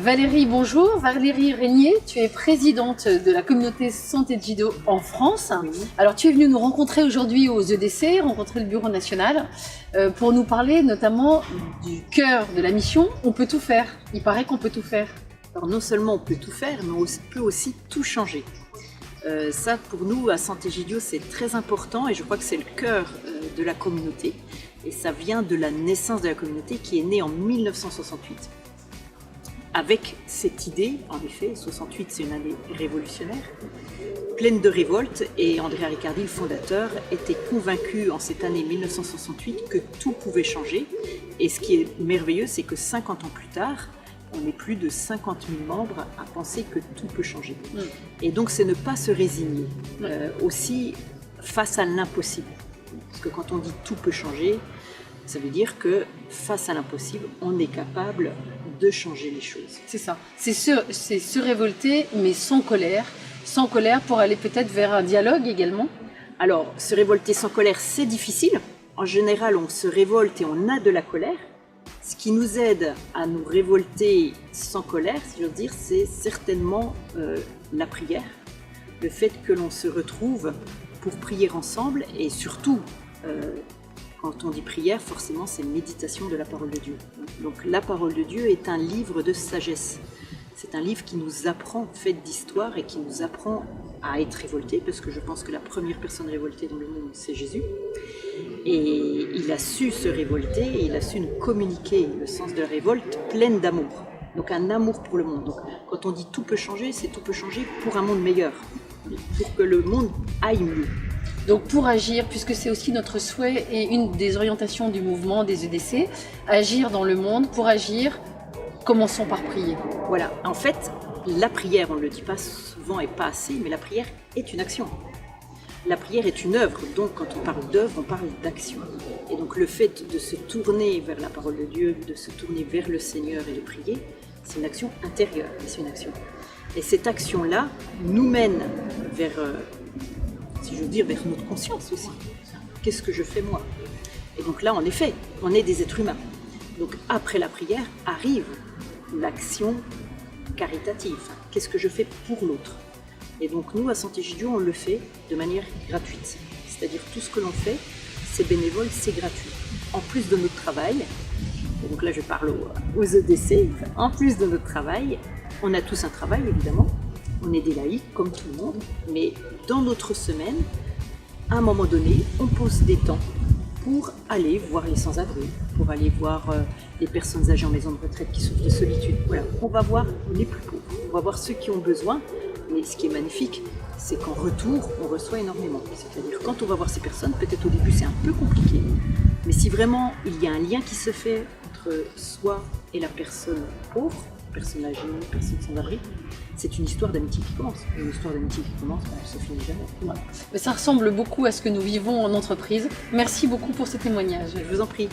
Valérie, bonjour. Valérie Régnier, tu es présidente de la communauté Santé Djido en France. Oui. Alors tu es venue nous rencontrer aujourd'hui aux EDC, rencontrer le Bureau national, pour nous parler notamment du cœur de la mission. On peut tout faire. Il paraît qu'on peut tout faire. Alors non seulement on peut tout faire, mais on peut aussi tout changer. Ça, pour nous, à Santé Djido, c'est très important et je crois que c'est le cœur de la communauté. Et ça vient de la naissance de la communauté qui est née en 1968. Avec cette idée, en effet, 68 c'est une année révolutionnaire, pleine de révolte, et Andrea Riccardi, le fondateur, était convaincu en cette année 1968 que tout pouvait changer. Et ce qui est merveilleux, c'est que 50 ans plus tard, on est plus de 50 000 membres à penser que tout peut changer. Et donc c'est ne pas se résigner, aussi face à l'impossible. Parce que quand on dit tout peut changer, ça veut dire que face à l'impossible, on est capable de changer les choses. C'est ça. C'est se révolter, mais sans colère. Sans colère pour aller peut-être vers un dialogue également. Alors, se révolter sans colère, c'est difficile. En général, on se révolte et on a de la colère. Ce qui nous aide à nous révolter sans colère, si j'ose dire, c'est certainement la prière. Le fait que l'on se retrouve pour prier ensemble et surtout, quand on dit prière, forcément c'est méditation de la parole de Dieu. Donc la parole de Dieu est un livre de sagesse. C'est un livre qui nous apprend, fait d'histoire, et qui nous apprend à être révolté, parce que je pense que la première personne révoltée dans le monde, c'est Jésus. Et il a su se révolter, et il a su nous communiquer le sens de la révolte pleine d'amour. Donc un amour pour le monde. Donc quand on dit tout peut changer, c'est tout peut changer pour un monde meilleur, pour que le monde aille mieux. Donc pour agir, puisque c'est aussi notre souhait et une des orientations du mouvement des EDC, agir dans le monde, pour agir, commençons par prier. Voilà, en fait, la prière, on ne le dit pas souvent et pas assez, mais la prière est une action. La prière est une œuvre, donc quand on parle d'œuvre, on parle d'action. Et donc le fait de se tourner vers la parole de Dieu, de se tourner vers le Seigneur et de prier, c'est une action intérieure, c'est une action. Et cette action-là nous mène vers, si je veux dire, vers notre conscience aussi. Qu'est-ce que je fais moi? Et donc là, en effet, on est des êtres humains. Donc après la prière arrive l'action caritative. Qu'est-ce que je fais pour l'autre? Et donc nous, à Santé Djido, on le fait de manière gratuite. C'est-à-dire tout ce que l'on fait, c'est bénévole, c'est gratuit. En plus de notre travail, et donc là je parle aux EDC, en plus de notre travail, on a tous un travail évidemment, on est des laïcs comme tout le monde, mais dans notre semaine, à un moment donné, on pose des temps pour aller voir les sans-abri, pour aller voir les personnes âgées en maison de retraite qui souffrent de solitude. Voilà, on va voir les plus pauvres, on va voir ceux qui ont besoin, mais ce qui est magnifique, c'est qu'en retour, on reçoit énormément. C'est-à-dire, quand on va voir ces personnes, peut-être au début c'est un peu compliqué, mais si vraiment il y a un lien qui se fait entre soi et la personne pauvre, personne âgée, personne sans abri, c'est une histoire d'amitié qui commence. Et une histoire d'amitié qui commence, elle ne se finit jamais. Voilà. Mais ça ressemble beaucoup à ce que nous vivons en entreprise. Merci beaucoup pour ce témoignage. Je vous en prie.